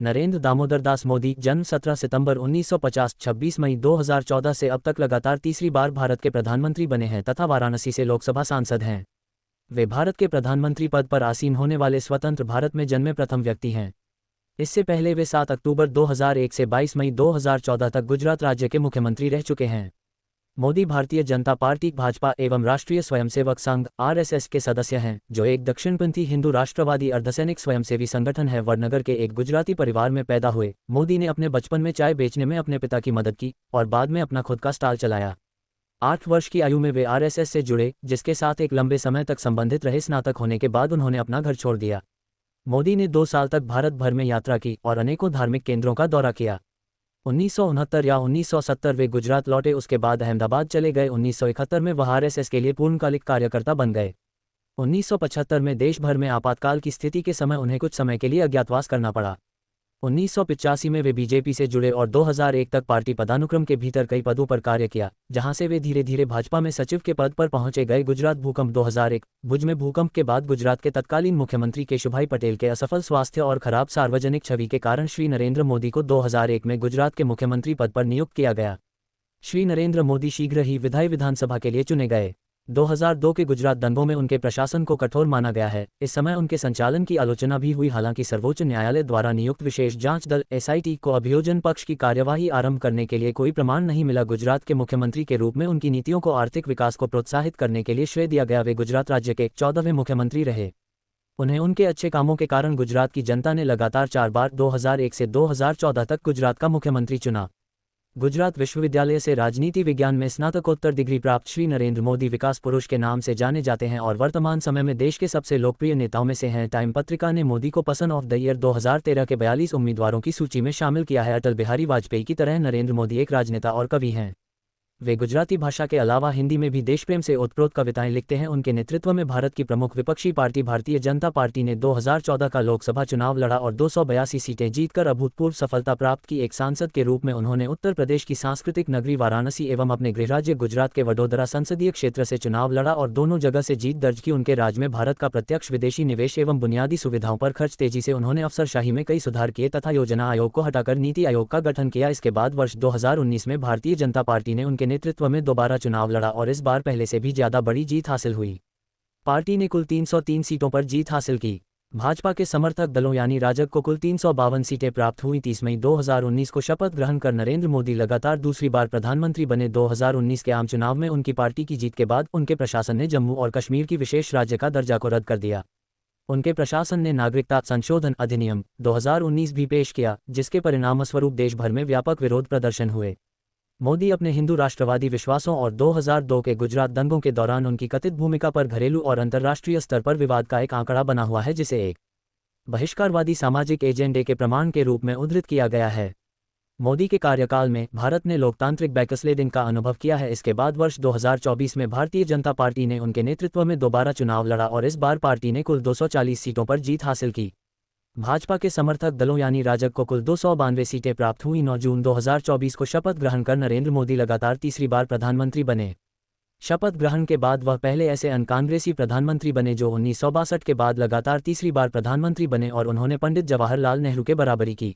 नरेंद्र दामोदर दास मोदी, जन्म 17 सितंबर 1950, 26 मई 2014 से अब तक लगातार तीसरी बार भारत के प्रधानमंत्री बने हैं तथा वाराणसी से लोकसभा सांसद हैं। वे भारत के प्रधानमंत्री पद पर आसीन होने वाले स्वतंत्र भारत में जन्मे प्रथम व्यक्ति हैं। इससे पहले वे 7 अक्टूबर 2001 से 22 मई 2014 तक गुजरात राज्य के मुख्यमंत्री रह चुके हैं। मोदी भारतीय जनता पार्टी भाजपा एवं राष्ट्रीय स्वयंसेवक संघ आरएसएस के सदस्य हैं, जो एक दक्षिणपंथी हिंदू राष्ट्रवादी अर्धसैनिक स्वयंसेवी संगठन है। वडनगर के एक गुजराती परिवार में पैदा हुए मोदी ने अपने बचपन में चाय बेचने में अपने पिता की मदद की और बाद में अपना खुद का स्टॉल चलाया। 8 वर्ष की आयु में वे आरएसएस से जुड़े, जिसके साथ एक लंबे समय तक संबंधित रहे। स्नातक होने के बाद उन्होंने अपना घर छोड़ दिया। मोदी ने 2 साल तक भारत भर में यात्रा की और अनेकों धार्मिक केंद्रों का दौरा किया। 1969 या 1970 वे गुजरात लौटे, उसके बाद अहमदाबाद चले गए। 1971 में वह आरएसएस के लिए पूर्णकालिक कार्यकर्ता बन गए। 1975 में देश भर में आपातकाल की स्थिति के समय उन्हें कुछ समय के लिए अज्ञातवास करना पड़ा। 1985 में वे बीजेपी से जुड़े और 2001 तक पार्टी पदानुक्रम के भीतर कई पदों पर कार्य किया, जहां से वे धीरे धीरे भाजपा में सचिव के पद पर पहुंचे गए। गुजरात भूकंप 2001, भुज में भूकंप के बाद गुजरात के तत्कालीन मुख्यमंत्री केशुभाई पटेल के असफल स्वास्थ्य और खराब सार्वजनिक छवि के कारण श्री नरेंद्र मोदी को 2001 में गुजरात के मुख्यमंत्री पद पर नियुक्त किया गया। श्री नरेंद्र मोदी शीघ्र ही विधानसभा के लिए चुने गए। 2002 के गुजरात दंगों में उनके प्रशासन को कठोर माना गया है। इस समय उनके संचालन की आलोचना भी हुई, हालांकि सर्वोच्च न्यायालय द्वारा नियुक्त विशेष जांच दल एसआईटी को अभियोजन पक्ष की कार्यवाही आरंभ करने के लिए कोई प्रमाण नहीं मिला। गुजरात के मुख्यमंत्री के रूप में उनकी नीतियों को आर्थिक विकास को प्रोत्साहित करने के लिए श्रेय दिया गया। वे गुजरात राज्य के 14वें मुख्यमंत्री रहे। उन्हें उनके अच्छे कामों के कारण गुजरात की जनता ने लगातार 4 बार 2001 से 2014 तक गुजरात का मुख्यमंत्री चुना। गुजरात विश्वविद्यालय से राजनीति विज्ञान में स्नातकोत्तर डिग्री प्राप्त श्री नरेंद्र मोदी विकास पुरुष के नाम से जाने जाते हैं और वर्तमान समय में देश के सबसे लोकप्रिय नेताओं में से हैं। टाइम पत्रिका ने मोदी को पर्सन ऑफ द ईयर 2013 के 42 उम्मीदवारों की सूची में शामिल किया है। अटल बिहारी वाजपेयी की तरह नरेंद्र मोदी एक राजनेता और कवि हैं। वे गुजराती भाषा के अलावा हिंदी में भी देशप्रेम से ओतप्रोत कविताएं लिखते हैं। उनके नेतृत्व में भारत की प्रमुख विपक्षी पार्टी भारतीय जनता पार्टी ने 2014 का लोकसभा चुनाव लड़ा और 282 सीटें जीतकर अभूतपूर्व सफलता प्राप्त की। एक सांसद के रूप में उन्होंने उत्तर प्रदेश की सांस्कृतिक नगरी वाराणसी एवं अपने गृहराज्य गुजरात के वडोदरा संसदीय क्षेत्र से चुनाव लड़ा और दोनों जगह से जीत दर्ज की। उनके राज में भारत का प्रत्यक्ष विदेशी निवेश एवं बुनियादी सुविधाओं पर खर्च तेजी से। उन्होंने अफसरशाही में कई सुधार किए तथा योजना आयोग को हटाकर नीति आयोग का गठन किया। इसके बाद वर्ष 2019 में भारतीय जनता पार्टी ने उनके नेतृत्व में दोबारा चुनाव लड़ा और इस बार पहले से भी ज्यादा बड़ी जीत हासिल हुई। पार्टी ने कुल 303 सीटों पर जीत हासिल की। भाजपा के समर्थक दलों यानी राजग को कुल 352 सीटें प्राप्त हुई। 30 मई 2019 को शपथ ग्रहण कर नरेंद्र मोदी लगातार दूसरी बार प्रधानमंत्री बने। 2019 के आम चुनाव में उनकी पार्टी की जीत के बाद उनके प्रशासन ने जम्मू और कश्मीर की विशेष राज्य का दर्जा को रद्द कर दिया। उनके प्रशासन ने नागरिकता संशोधन अधिनियम 2019 भी पेश किया, जिसके परिणामस्वरूप देश भर में व्यापक विरोध प्रदर्शन हुए। मोदी अपने हिंदू राष्ट्रवादी विश्वासों और 2002 के गुजरात दंगों के दौरान उनकी कथित भूमिका पर घरेलू और अंतर्राष्ट्रीय स्तर पर विवाद का एक आंकड़ा बना हुआ है, जिसे एक बहिष्कारवादी सामाजिक एजेंडे के प्रमाण के रूप में उद्धृत किया गया है। मोदी के कार्यकाल में भारत ने लोकतांत्रिक बैकस्लेडिंग का अनुभव किया है। इसके बाद वर्ष 2024 में भारतीय जनता पार्टी ने उनके नेतृत्व में दोबारा चुनाव लड़ा और इस बार पार्टी ने कुल 240 सीटों पर जीत हासिल की। भाजपा के समर्थक दलों यानी राजग को कुल 292 सीटें प्राप्त हुई। 9 जून 2024 को शपथ ग्रहण कर नरेंद्र मोदी लगातार तीसरी बार प्रधानमंत्री बने। शपथ ग्रहण के बाद वह पहले ऐसे कांग्रेसी प्रधानमंत्री बने जो 1962 के बाद लगातार तीसरी बार प्रधानमंत्री बने और उन्होंने पंडित जवाहरलाल नेहरू के बराबरी की।